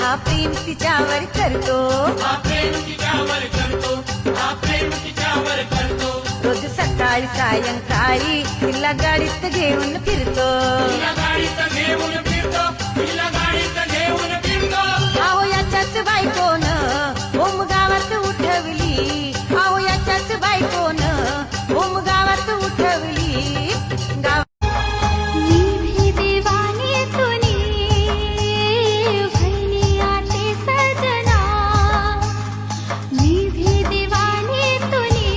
हा प्रेम तिच्यावर करतो, हा प्रेम तिच्यावर करतो, हा प्रेम तिच्यावर करतो. रोज सकाळी सायंकाळी तिला गाडीत घेऊन फिरतो, तिला गाडीत घेऊन फिरतो, तिला गाडीत घेऊन फिरतो. अहो याच्याच बायकोन ओम गावात उठवली, अहो याच्याच बायकोन ओम गावात उठवली. गाव मी भी दीवानी तुनी भैनी आते सजना, मी भी दीवानी तुनी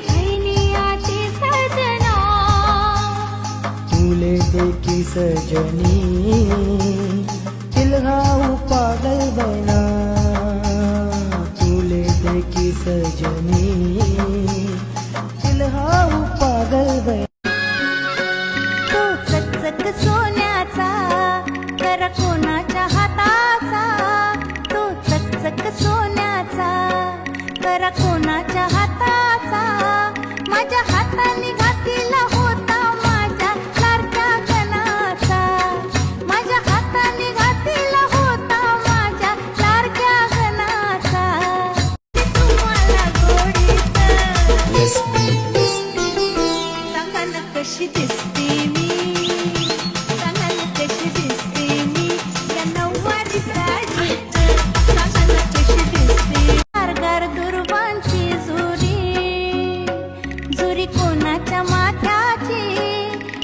भैनी आते सजना. तुले देखी सजनी दिलगाऊ पागल बना, तुले देखी सजनी दिलगाऊ पागल बना. तो चकचक सोन्याचा कर कोणाच्या हाताचा, तो चकचक सोन्याचा कर कोणाच्या हाताचा. माझ्या हाताने घातीला होता माझ्या लाडक्या गणाचा, माझ्या हाताने घातीला होता माझ्या लाडक्या गणाचा. तुम्हाला गोडीत सांगा ना कशी दिसते मी, सांगा ना कशी दिसते मी या नऊवारी साडीत, सांगा ना कशी दिसते. गारगार दुर्वांची जुरी, जुरी कोणाच्या माथ्याची,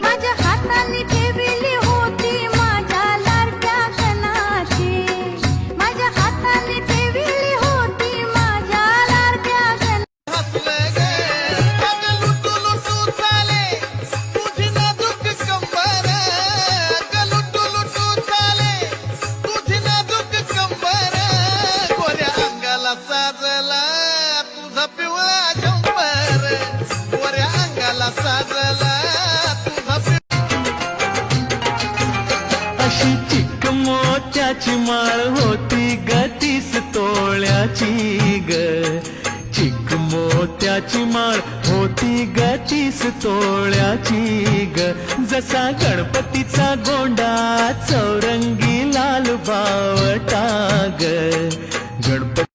माझ्या हाताने ठेवली होती माझ्या लाडक्या गणाची, माझ्या हाताने ठेवली होती माझ्या लाडक्या गणाची. साजला तुझा पिवळा झंपर, गोऱ्या अंगाला साजला तुझा. अशी चिक मोत्याची माळ होती ग 30 तोळ्याची ग, चिक मोत्याची माळ होती ग 30 तोळ्याची ग. जसा गणपतीचा गोंडा चौरंगी लाल बावटा ग, गणपती